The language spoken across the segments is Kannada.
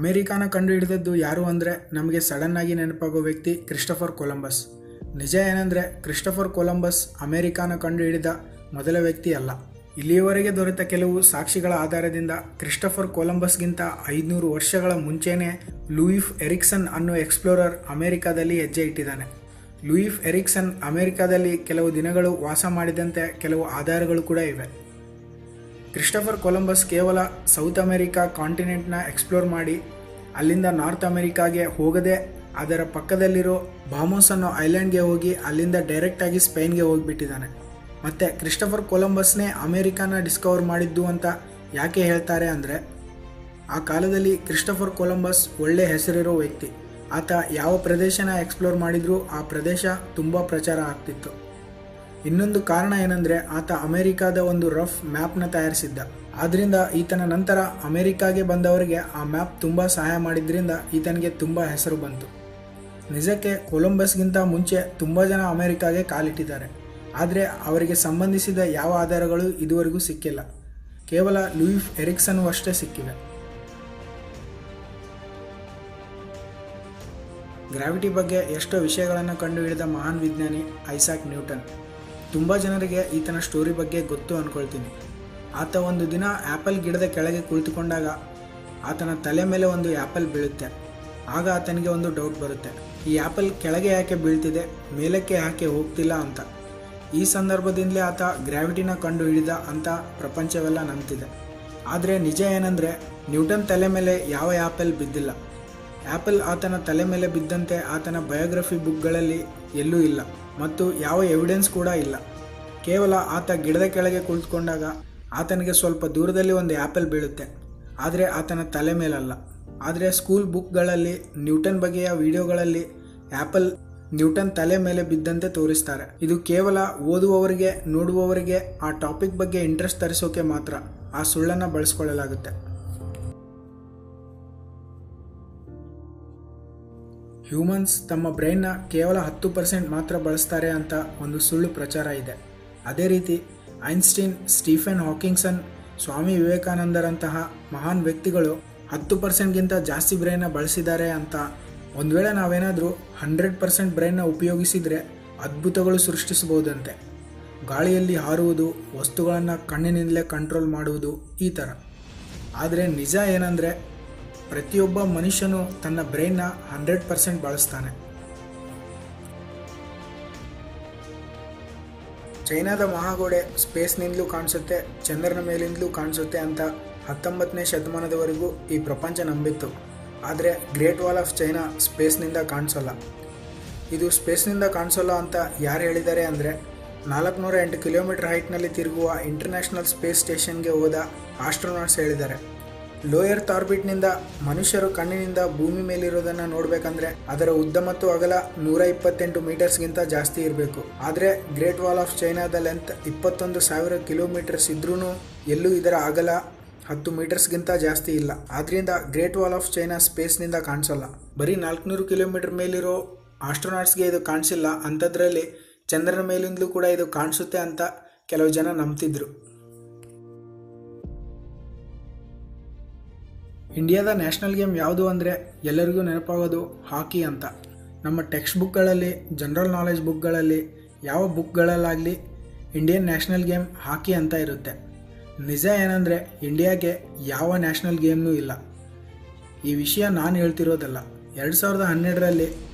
ಅಮೇರಿಕಾನ ಕಂಡುಹಿಡಿದದ್ದು ಯಾರು ಅಂದರೆ ನಮಗೆ ಸಡನ್ನಾಗಿ ನೆನಪಾಗೋ ವ್ಯಕ್ತಿ ಕ್ರಿಸ್ಟೋಫರ್ ಕೊಲಂಬಸ್. ನಿಜ ಏನಂದರೆ ಕ್ರಿಸ್ಟೋಫರ್ ಕೊಲಂಬಸ್ ಅಮೇರಿಕಾನ ಕಂಡುಹಿಡಿದ ಮೊದಲ ವ್ಯಕ್ತಿ ಅಲ್ಲ. ಇಲ್ಲಿಯವರೆಗೆ ದೊರೆತ ಕೆಲವು ಸಾಕ್ಷಿಗಳ ಆಧಾರದಿಂದ ಕ್ರಿಸ್ಟೋಫರ್ ಕೊಲಂಬಸ್ಗಿಂತ 500 ವರ್ಷಗಳ ಮುಂಚೆನೇ ಲೂಯಿಸ್ ಎರಿಕ್ಸನ್ ಅನ್ನೋ ಎಕ್ಸ್ಪ್ಲೋರರ್ ಅಮೇರಿಕಾದಲ್ಲಿ ಹೆಜ್ಜೆ ಇಟ್ಟಿದ್ದಾನೆ. ಲೂಯಿಸ್ ಎರಿಕ್ಸನ್ ಅಮೇರಿಕಾದಲ್ಲಿ ಕೆಲವು ದಿನಗಳು ವಾಸ ಮಾಡಿದಂತೆ ಕೆಲವು ಆಧಾರಗಳು ಕೂಡ ಇವೆ. ಕ್ರಿಸ್ಟೋಫರ್ ಕೊಲಂಬಸ್ ಕೇವಲ ಸೌತ್ ಅಮೇರಿಕಾ ಕಾಂಟಿನೆಂಟ್ನ ಎಕ್ಸ್ಪ್ಲೋರ್ ಮಾಡಿ ಅಲ್ಲಿಂದ ನಾರ್ತ್ ಅಮೇರಿಕಾಗೆ ಹೋಗದೆ ಅದರ ಪಕ್ಕದಲ್ಲಿರೋ ಬಾಮೋಸ್ ಅನ್ನೋ ಐಲ್ಯಾಂಡ್ಗೆ ಹೋಗಿ ಅಲ್ಲಿಂದ ಡೈರೆಕ್ಟಾಗಿ ಸ್ಪೇನ್ಗೆ ಹೋಗಿಬಿಟ್ಟಿದ್ದಾನೆ. ಮತ್ತು ಕ್ರಿಸ್ಟೋಫರ್ ಕೊಲಂಬಸ್ನೇ ಅಮೇರಿಕಾನ ಡಿಸ್ಕವರ್ ಮಾಡಿದ್ದು ಅಂತ ಯಾಕೆ ಹೇಳ್ತಾರೆ ಅಂದರೆ, ಆ ಕಾಲದಲ್ಲಿ ಕ್ರಿಸ್ಟೋಫರ್ ಕೊಲಂಬಸ್ ಒಳ್ಳೆ ಹೆಸರಿರೋ ವ್ಯಕ್ತಿ. ಆತ ಯಾವ ಪ್ರದೇಶನ ಎಕ್ಸ್ಪ್ಲೋರ್ ಮಾಡಿದರೂ ಆ ಪ್ರದೇಶ ತುಂಬ ಪ್ರಚಾರ ಆಗ್ತಿತ್ತು. ಇನ್ನೊಂದು ಕಾರಣ ಏನಂದರೆ ಆತ ಅಮೇರಿಕಾದ ಒಂದು ರಫ್ ಮ್ಯಾಪ್ನ ತಯಾರಿಸಿದ್ದ. ಆದ್ದರಿಂದ ಈತನ ನಂತರ ಅಮೇರಿಕಾಗೆ ಬಂದವರಿಗೆ ಆ ಮ್ಯಾಪ್ ತುಂಬ ಸಹಾಯ ಮಾಡಿದ್ರಿಂದ ಈತನಿಗೆ ತುಂಬ ಹೆಸರು ಬಂತು. ನಿಜಕ್ಕೆ ಕೊಲಂಬಸ್ಗಿಂತ ಮುಂಚೆ ತುಂಬ ಜನ ಅಮೇರಿಕಾಗೆ ಕಾಲಿಟ್ಟಿದ್ದಾರೆ, ಆದರೆ ಅವರಿಗೆ ಸಂಬಂಧಿಸಿದ ಯಾವ ಆಧಾರಗಳು ಇದುವರೆಗೂ ಸಿಕ್ಕಿಲ್ಲ. ಕೇವಲ ಲೂಯಿಸ್ ಎರಿಕ್ಸನ್ ಅಷ್ಟೇ ಸಿಕ್ಕಿವೆ. ಗ್ರಾವಿಟಿ ಬಗ್ಗೆ ಎಷ್ಟೋ ವಿಷಯಗಳನ್ನು ಕಂಡುಹಿಡಿದ ಮಹಾನ್ ವಿಜ್ಞಾನಿ ಐಸಾಕ್ ನ್ಯೂಟನ್. ತುಂಬ ಜನರಿಗೆ ಈತನ ಸ್ಟೋರಿ ಬಗ್ಗೆ ಗೊತ್ತು ಅಂದ್ಕೊಳ್ತೀನಿ. ಆತ ಒಂದು ದಿನ ಆ್ಯಪಲ್ ಗಿಡದ ಕೆಳಗೆ ಕುಳಿತುಕೊಂಡಾಗ ಆತನ ತಲೆ ಮೇಲೆ ಒಂದು ಆ್ಯಪಲ್ ಬೀಳುತ್ತೆ. ಆಗ ಆತನಿಗೆ ಒಂದು ಡೌಟ್ ಬರುತ್ತೆ, ಈ ಆ್ಯಪಲ್ ಕೆಳಗೆ ಯಾಕೆ ಬೀಳ್ತಿದೆ, ಮೇಲಕ್ಕೆ ಯಾಕೆ ಹೋಗ್ತಿಲ್ಲ ಅಂತ. ಈ ಸಂದರ್ಭದಿಂದಲೇ ಆತ ಗ್ರಾವಿಟಿನ ಕಂಡು ಹಿಡಿದ ಅಂತ ಪ್ರಪಂಚವೆಲ್ಲ ನಂಬ್ತಿದೆ. ಆದರೆ ನಿಜ ಏನಂದರೆ ನ್ಯೂಟನ್ ತಲೆ ಮೇಲೆ ಯಾವ ಆ್ಯಪಲ್ ಬಿದ್ದಿಲ್ಲ. ಆ್ಯಪಲ್ ಆತನ ತಲೆ ಮೇಲೆ ಬಿದ್ದಂತೆ ಆತನ ಬಯೋಗ್ರಫಿ ಬುಕ್ಗಳಲ್ಲಿ ಎಲ್ಲೂ ಇಲ್ಲ ಮತ್ತು ಯಾವ ಎವಿಡೆನ್ಸ್ ಕೂಡ ಇಲ್ಲ. ಕೇವಲ ಆತ ಗಿಡದ ಕೆಳಗೆ ಕುಳಿತುಕೊಂಡಾಗ ಆತನಿಗೆ ಸ್ವಲ್ಪ ದೂರದಲ್ಲಿ ಒಂದು ಆ್ಯಪಲ್ ಬೀಳುತ್ತೆ, ಆದರೆ ಆತನ ತಲೆ ಮೇಲಲ್ಲ. ಆದರೆ ಸ್ಕೂಲ್ ಬುಕ್ಗಳಲ್ಲಿ ನ್ಯೂಟನ್ ಬಗೆಯ ವಿಡಿಯೋಗಳಲ್ಲಿ ಆ್ಯಪಲ್ ನ್ಯೂಟನ್ ತಲೆ ಮೇಲೆ ಬಿದ್ದಂತೆ ತೋರಿಸ್ತಾರೆ. ಇದು ಕೇವಲ ಓದುವವರಿಗೆ ನೋಡುವವರಿಗೆ ಆ ಟಾಪಿಕ್ ಬಗ್ಗೆ ಇಂಟ್ರೆಸ್ಟ್ ತರಿಸೋಕೆ ಮಾತ್ರ ಆ ಸುಳ್ಳನ್ನು ಬಳಸ್ಕೊಳ್ಳಲಾಗುತ್ತೆ. ಹ್ಯೂಮನ್ಸ್ ತಮ್ಮ ಬ್ರೈನ್ನ ಕೇವಲ 10% ಮಾತ್ರ ಬಳಸ್ತಾರೆ ಅಂತ ಒಂದು ಸುಳ್ಳು ಪ್ರಚಾರ ಇದೆ. ಅದೇ ರೀತಿ ಐನ್ಸ್ಟೀನ್, ಸ್ಟೀಫನ್ ಹಾಕಿಂಗ್ಸನ್, ಸ್ವಾಮಿ ವಿವೇಕಾನಂದರಂತಹ ಮಹಾನ್ ವ್ಯಕ್ತಿಗಳು 10%ಗಿಂತ ಜಾಸ್ತಿ ಬ್ರೈನ್ನ ಬಳಸಿದ್ದಾರೆ ಅಂತ. ಒಂದು ವೇಳೆ ನಾವೇನಾದರೂ 100% ಬ್ರೈನ್ನ ಉಪಯೋಗಿಸಿದರೆ ಅದ್ಭುತಗಳು ಸೃಷ್ಟಿಸಬಹುದಂತೆ. ಗಾಳಿಯಲ್ಲಿ ಹಾರುವುದು, ವಸ್ತುಗಳನ್ನು ಕಣ್ಣಿನಿಂದಲೇ ಕಂಟ್ರೋಲ್ ಮಾಡುವುದು, ಈ ಥರ. ಆದರೆ ನಿಜ ಏನಂದರೆ ಪ್ರತಿಯೊಬ್ಬ ಮನುಷ್ಯನು ತನ್ನ ಬ್ರೈನ್ನ 100% ಬಳಸ್ತಾನೆ. ಚೈನಾದ ಮಹಾಗೋಡೆ ಸ್ಪೇಸ್ನಿಂದಲೂ ಕಾಣಿಸುತ್ತೆ, ಚಂದ್ರನ ಮೇಲಿಂದಲೂ ಕಾಣಿಸುತ್ತೆ ಅಂತ 19ನೇ ಶತಮಾನದವರೆಗೂ ಈ ಪ್ರಪಂಚ ನಂಬಿತ್ತು. ಆದರೆ ಗ್ರೇಟ್ ವಾಲ್ ಆಫ್ ಚೈನಾ ಸ್ಪೇಸ್ನಿಂದ ಕಾಣಿಸೋಲ್ಲ. ಇದು ಸ್ಪೇಸ್ನಿಂದ ಕಾಣಿಸೋಲ್ಲ ಅಂತ ಯಾರು ಹೇಳಿದ್ದಾರೆ ಅಂದರೆ 408 ಕಿಲೋಮೀಟರ್ ಹೈಟ್ನಲ್ಲಿ ತಿರುಗುವ ಇಂಟರ್ನ್ಯಾಷನಲ್ ಸ್ಪೇಸ್ ಸ್ಟೇಷನ್ಗೆ ಹೋದ ಆಸ್ಟ್ರೋನಾಟ್ಸ್ ಹೇಳಿದ್ದಾರೆ. ಲೋ ಎರ್ತ್ ಆರ್ಬಿಟ್ನಿಂದ ಮನುಷ್ಯರು ಕಣ್ಣಿನಿಂದ ಭೂಮಿ ಮೇಲಿರೋದನ್ನು ನೋಡಬೇಕಂದ್ರೆ ಅದರ ಉದ್ದ ಮತ್ತು ಅಗಲ 128 ಮೀಟರ್ಸ್ಗಿಂತ ಜಾಸ್ತಿ ಇರಬೇಕು. ಆದರೆ ಗ್ರೇಟ್ ವಾಲ್ ಆಫ್ ಚೈನಾದ ಲೆಂತ್ 21,000 ಕಿಲೋಮೀಟರ್ಸ್ ಇದ್ರೂ ಎಲ್ಲೂ ಇದರ ಅಗಲ 10 ಮೀಟರ್ಸ್ಗಿಂತ ಜಾಸ್ತಿ ಇಲ್ಲ. ಆದ್ದರಿಂದ ಗ್ರೇಟ್ ವಾಲ್ ಆಫ್ ಚೈನಾ ಸ್ಪೇಸ್ನಿಂದ ಕಾಣಿಸಲ್ಲ. ಬರೀ 400 ಕಿಲೋಮೀಟರ್ ಮೇಲಿರೋ ಆಸ್ಟ್ರೋನಾಟ್ಸ್ಗೆ ಇದು ಕಾಣಿಸಿಲ್ಲ, ಅಂಥದ್ರಲ್ಲಿ ಚಂದ್ರನ ಮೇಲಿಂದಲೂ ಕೂಡ ಇದು ಕಾಣಿಸುತ್ತೆ ಅಂತ ಕೆಲವು ಜನ ನಂಬ್ತಿದ್ರು. ಇಂಡಿಯಾದ ನ್ಯಾಷನಲ್ ಗೇಮ್ ಯಾವುದು ಅಂದರೆ ಎಲ್ಲರಿಗೂ ನೆನಪಾಗೋದು ಹಾಕಿ ಅಂತ. ನಮ್ಮ ಟೆಕ್ಸ್ಟ್ ಬುಕ್ಗಳಲ್ಲಿ, ಜನರಲ್ ನಾಲೆಜ್ ಬುಕ್ಗಳಲ್ಲಿ, ಯಾವ ಬುಕ್ಗಳಲ್ಲಾಗಲಿ ಇಂಡಿಯನ್ ನ್ಯಾಷನಲ್ ಗೇಮ್ ಹಾಕಿ ಅಂತ ಇರುತ್ತೆ. ನಿಜ ಏನಂದರೆ ಇಂಡಿಯಾಗೆ ಯಾವ ನ್ಯಾಷನಲ್ ಗೇಮ್ನೂ ಇಲ್ಲ. ಈ ವಿಷಯ ನಾನು ಹೇಳ್ತಿರೋದಲ್ಲ. 2012ರಲ್ಲಿ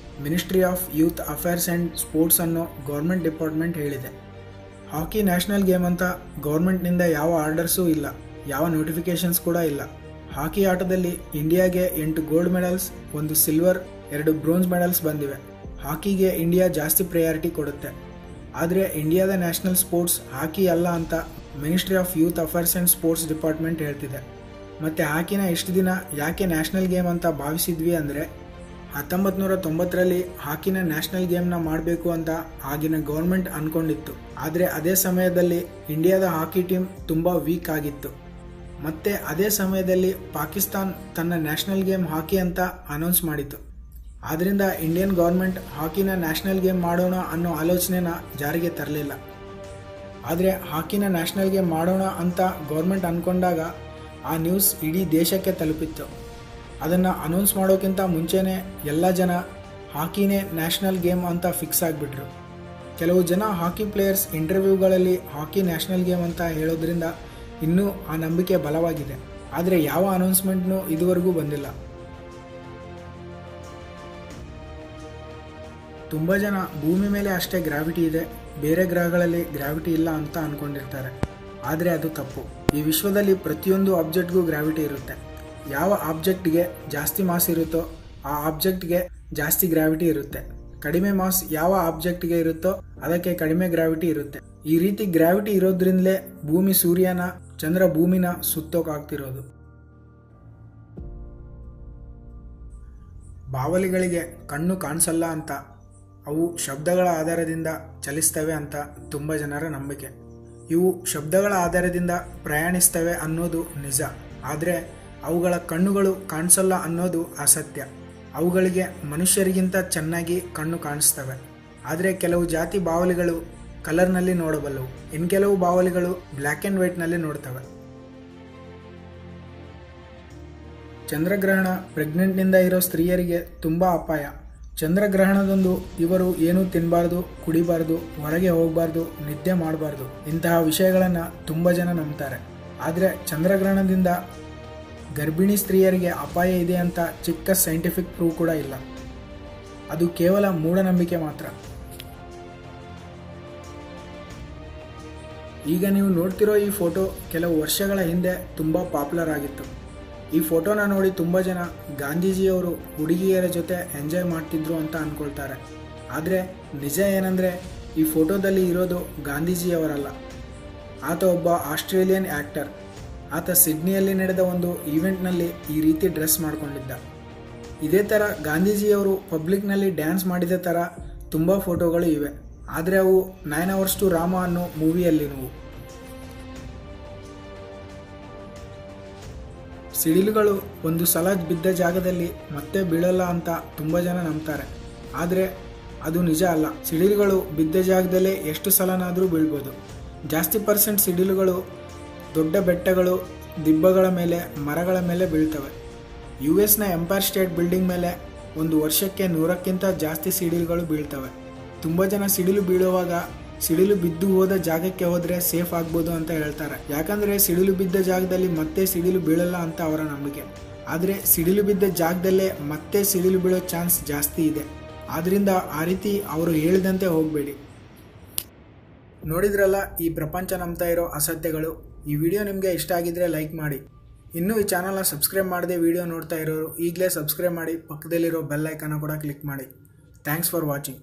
ministry of youth affairs and sports ಅನ್ನೋ ಗೌರ್ಮೆಂಟ್ ಡಿಪಾರ್ಟ್ಮೆಂಟ್ ಹೇಳಿದೆ. ಹಾಕಿ ನ್ಯಾಷನಲ್ ಗೇಮ್ ಅಂತ ಗೌರ್ಮೆಂಟ್ನಿಂದ ಯಾವ ಆರ್ಡರ್ಸೂ ಇಲ್ಲ, ಯಾವ ನೋಟಿಫಿಕೇಷನ್ಸ್ ಕೂಡ ಇಲ್ಲ. ಹಾಕಿ ಆಟದಲ್ಲಿ ಇಂಡಿಯಾಗೆ 8 gold medals, 1 silver, 2 bronze medals ಬಂದಿವೆ. ಹಾಕಿಗೆ ಇಂಡಿಯಾ ಜಾಸ್ತಿ ಪ್ರಯಾರಿಟಿ ಕೊಡುತ್ತೆ. ಆದರೆ ಇಂಡಿಯಾದ ನ್ಯಾಷನಲ್ ಸ್ಪೋರ್ಟ್ಸ್ ಹಾಕಿ ಅಲ್ಲ ಅಂತ ministry of youth affairs and sports department ಹೇಳ್ತಿದೆ. ಮತ್ತು ಹಾಕಿನ ಇಷ್ಟು ದಿನ ಯಾಕೆ ನ್ಯಾಷನಲ್ ಗೇಮ್ ಅಂತ ಭಾವಿಸಿದ್ವಿ ಅಂದರೆ 1990ರಲ್ಲಿ ಹಾಕಿನ ನ್ಯಾಷನಲ್ ಗೇಮ್ನ ಮಾಡಬೇಕು ಅಂತ ಆಗಿನ ಗೌರ್ಮೆಂಟ್ ಅಂದ್ಕೊಂಡಿತ್ತು. ಆದರೆ ಅದೇ ಸಮಯದಲ್ಲಿ ಇಂಡಿಯಾದ ಹಾಕಿ ಟೀಮ್ ತುಂಬ ವೀಕ್ ಆಗಿತ್ತು. ಮತ್ತು ಅದೇ ಸಮಯದಲ್ಲಿ ಪಾಕಿಸ್ತಾನ್ ತನ್ನ ನ್ಯಾಷನಲ್ ಗೇಮ್ ಹಾಕಿ ಅಂತ ಅನೌನ್ಸ್ ಮಾಡಿತು. ಆದ್ದರಿಂದ ಇಂಡಿಯನ್ ಗೌರ್ಮೆಂಟ್ ಹಾಕಿನ ನ್ಯಾಷನಲ್ ಗೇಮ್ ಮಾಡೋಣ ಅನ್ನೋ ಆಲೋಚನೆನ ಜಾರಿಗೆ ತರಲಿಲ್ಲ. ಆದರೆ ಹಾಕಿನ ನ್ಯಾಷನಲ್ ಗೇಮ್ ಮಾಡೋಣ ಅಂತ ಗೌರ್ಮೆಂಟ್ ಅಂದ್ಕೊಂಡಾಗ ಆ ನ್ಯೂಸ್ ಇಡೀ ದೇಶಕ್ಕೆ ತಲುಪಿತ್ತು. ಅದನ್ನು ಅನೌನ್ಸ್ ಮಾಡೋಕ್ಕಿಂತ ಮುಂಚೆನೇ ಎಲ್ಲ ಜನ ಹಾಕಿನೇ ನ್ಯಾಷನಲ್ ಗೇಮ್ ಅಂತ ಫಿಕ್ಸ್ ಆಗಿಬಿಟ್ರು. ಕೆಲವು ಜನ ಹಾಕಿ ಪ್ಲೇಯರ್ಸ್ ಇಂಟರ್ವ್ಯೂಗಳಲ್ಲಿ ಹಾಕಿ ನ್ಯಾಷನಲ್ ಗೇಮ್ ಅಂತ ಹೇಳೋದ್ರಿಂದ ಇನ್ನೂ ಆ ನಂಬಿಕೆ ಬಲವಾಗಿದೆ. ಆದರೆ ಯಾವ ಅನೌನ್ಸ್ಮೆಂಟ್ನೂ ಇದುವರೆಗೂ ಬಂದಿಲ್ಲ. ತುಂಬ ಜನ ಭೂಮಿ ಮೇಲೆ ಅಷ್ಟೇ ಗ್ರಾವಿಟಿ ಇದೆ, ಬೇರೆ ಗ್ರಹಗಳಲ್ಲಿ ಗ್ರಾವಿಟಿ ಇಲ್ಲ ಅಂತ ಅಂದ್ಕೊಂಡಿರ್ತಾರೆ. ಆದರೆ ಅದು ತಪ್ಪು. ಈ ವಿಶ್ವದಲ್ಲಿ ಪ್ರತಿಯೊಂದು ಆಬ್ಜೆಕ್ಟ್ಗೂ ಗ್ರಾವಿಟಿ ಇರುತ್ತೆ. ಯಾವ ಆಬ್ಜೆಕ್ಟ್ಗೆ ಜಾಸ್ತಿ ಮಾಸ್ ಇರುತ್ತೋ ಆ ಆಬ್ಜೆಕ್ಟ್ಗೆ ಜಾಸ್ತಿ ಗ್ರಾವಿಟಿ ಇರುತ್ತೆ. ಕಡಿಮೆ ಮಾಸ್ ಯಾವ ಆಬ್ಜೆಕ್ಟ್ಗೆ ಇರುತ್ತೋ ಅದಕ್ಕೆ ಕಡಿಮೆ ಗ್ರಾವಿಟಿ ಇರುತ್ತೆ. ಈ ರೀತಿ ಗ್ರಾವಿಟಿ ಇರೋದ್ರಿಂದಲೇ ಭೂಮಿ ಸೂರ್ಯನ, ಚಂದ್ರ ಭೂಮಿನ ಸುತ್ತೋಕಾಗ್ತಿರೋದು. ಬಾವಲಿಗಳಿಗೆ ಕಣ್ಣು ಕಾಣಿಸಲ್ಲ ಅಂತ, ಅವು ಶಬ್ದಗಳ ಆಧಾರದಿಂದ ಚಲಿಸ್ತವೆ ಅಂತ ತುಂಬ ಜನರ ನಂಬಿಕೆ. ಇವು ಶಬ್ದಗಳ ಆಧಾರದಿಂದ ಪ್ರಯಾಣಿಸ್ತವೆ ಅನ್ನೋದು ನಿಜ. ಆದರೆ ಅವುಗಳ ಕಣ್ಣುಗಳು ಕಾಣಿಸಲ್ಲ ಅನ್ನೋದು ಅಸತ್ಯ. ಅವುಗಳಿಗೆ ಮನುಷ್ಯರಿಗಿಂತ ಚೆನ್ನಾಗಿ ಕಣ್ಣು ಕಾಣಿಸ್ತವೆ. ಆದರೆ ಕೆಲವು ಜಾತಿ ಬಾವಲಿಗಳು ಕಲರ್ನಲ್ಲಿ ನೋಡಬಲ್ಲವು, ಇನ್ನು ಕೆಲವು ಬಾವಲಿಗಳು ಬ್ಲ್ಯಾಕ್ ಆ್ಯಂಡ್ ವೈಟ್ನಲ್ಲಿ ನೋಡ್ತವೆ. ಚಂದ್ರಗ್ರಹಣ ಪ್ರೆಗ್ನೆಂಟ್ನಿಂದ ಇರೋ ಸ್ತ್ರೀಯರಿಗೆ ತುಂಬ ಅಪಾಯ. ಚಂದ್ರಗ್ರಹಣದಂದು ಇವರು ಏನೂ ತಿನ್ನಬಾರ್ದು, ಕುಡಿಬಾರ್ದು, ಹೊರಗೆ ಹೋಗಬಾರ್ದು, ನಿದ್ದೆ ಮಾಡಬಾರ್ದು, ಇಂತಹ ವಿಷಯಗಳನ್ನು ತುಂಬ ಜನ ನಂಬ್ತಾರೆ. ಆದರೆ ಚಂದ್ರಗ್ರಹಣದಿಂದ ಗರ್ಭಿಣಿ ಸ್ತ್ರೀಯರಿಗೆ ಅಪಾಯ ಇದೆ ಅಂತ ಚಿಕ್ಕ ಸೈಂಟಿಫಿಕ್ ಪ್ರೂವ್ ಕೂಡ ಇಲ್ಲ. ಅದು ಕೇವಲ ಮೂಢನಂಬಿಕೆ ಮಾತ್ರ. ಈಗ ನೀವು ನೋಡ್ತಿರೋ ಈ ಫೋಟೋ ಕೆಲವು ವರ್ಷಗಳ ಹಿಂದೆ ತುಂಬ ಪಾಪ್ಯುಲರ್ ಆಗಿತ್ತು. ಈ ಫೋಟೋನ ನೋಡಿ ತುಂಬ ಜನ ಗಾಂಧೀಜಿಯವರು ಹುಡುಗಿಯರ ಜೊತೆ ಎಂಜಾಯ್ ಮಾಡ್ತಿದ್ರು ಅಂತ ಅಂದ್ಕೊಳ್ತಾರೆ. ಆದರೆ ನಿಜ ಏನಂದರೆ ಈ ಫೋಟೋದಲ್ಲಿ ಇರೋದು ಗಾಂಧೀಜಿಯವರಲ್ಲ. ಆತ ಒಬ್ಬ ಆಸ್ಟ್ರೇಲಿಯನ್ ಆ್ಯಕ್ಟರ್. ಆತ ಸಿಡ್ನಿಯಲ್ಲಿ ನಡೆದ ಒಂದು ಈವೆಂಟ್ನಲ್ಲಿ ಈ ರೀತಿ ಡ್ರೆಸ್ ಮಾಡಿಕೊಂಡಿದ್ದ. ಇದೇ ಥರ ಗಾಂಧೀಜಿಯವರು ಪಬ್ಲಿಕ್ನಲ್ಲಿ ಡ್ಯಾನ್ಸ್ ಮಾಡಿದ ಥರ ತುಂಬ ಫೋಟೋಗಳು ಇವೆ. ಆದರೆ ಅವು 9 Hours to Rama ಅನ್ನೋ ಮೂವಿಯಲ್ಲಿನವು. ಸಿಡಿಲುಗಳು ಒಂದು ಸಲ ಬಿದ್ದ ಜಾಗದಲ್ಲಿ ಮತ್ತೆ ಬೀಳಲ್ಲ ಅಂತ ತುಂಬ ಜನ ನಂಬ್ತಾರೆ. ಆದರೆ ಅದು ನಿಜ ಅಲ್ಲ. ಸಿಡಿಲುಗಳು ಬಿದ್ದ ಜಾಗದಲ್ಲೇ ಎಷ್ಟು ಸಲನಾದರೂ ಬೀಳ್ಬೋದು. ಜಾಸ್ತಿ % ಸಿಡಿಲುಗಳು ದೊಡ್ಡ ಬೆಟ್ಟಗಳು, ದಿಬ್ಬಗಳ ಮೇಲೆ, ಮರಗಳ ಮೇಲೆ ಬೀಳ್ತವೆ. US ಎಂಪೈರ್ ಸ್ಟೇಟ್ ಬಿಲ್ಡಿಂಗ್ ಮೇಲೆ ಒಂದು ವರ್ಷಕ್ಕೆ 100ಕ್ಕಿಂತ ಜಾಸ್ತಿ ಸಿಡಿಲುಗಳು ಬೀಳ್ತವೆ. ತುಂಬ ಜನ ಸಿಡಿಲು ಬೀಳುವಾಗ ಸಿಡಿಲು ಬಿದ್ದು ಹೋದ ಜಾಗಕ್ಕೆ ಹೋದರೆ ಸೇಫ್ ಆಗ್ಬೋದು ಅಂತ ಹೇಳ್ತಾರೆ. ಯಾಕಂದರೆ ಸಿಡಿಲು ಬಿದ್ದ ಜಾಗದಲ್ಲಿ ಮತ್ತೆ ಸಿಡಿಲು ಬೀಳಲ್ಲ ಅಂತ ಅವರ ನಂಬಿಕೆ. ಆದರೆ ಸಿಡಿಲು ಬಿದ್ದ ಜಾಗದಲ್ಲೇ ಮತ್ತೆ ಸಿಡಿಲು ಬೀಳೋ ಚಾನ್ಸ್ ಜಾಸ್ತಿ ಇದೆ. ಆದ್ದರಿಂದ ಆ ರೀತಿ ಅವರು ಹೇಳಿದಂತೆ ಹೋಗಬೇಡಿ. ನೋಡಿದ್ರಲ್ಲ ಈ ಪ್ರಪಂಚ ನಂಬ್ತಾ ಇರೋ ಅಸತ್ಯಗಳು. ಈ ವಿಡಿಯೋ ನಿಮಗೆ ಇಷ್ಟ ಆಗಿದ್ರೆ ಲೈಕ್ ಮಾಡಿ. ಇನ್ನೂ ಈ ಚಾನಲ್ನ ಸಬ್ಸ್ಕ್ರೈಬ್ ಮಾಡದೆ ವಿಡಿಯೋ ನೋಡ್ತಾ ಇರೋರು ಈಗಲೇ ಸಬ್ಸ್ಕ್ರೈಬ್ ಮಾಡಿ, ಪಕ್ಕದಲ್ಲಿರೋ ಬೆಲ್ ಐಕಾನ ಕೂಡ ಕ್ಲಿಕ್ ಮಾಡಿ. Thanks for watching.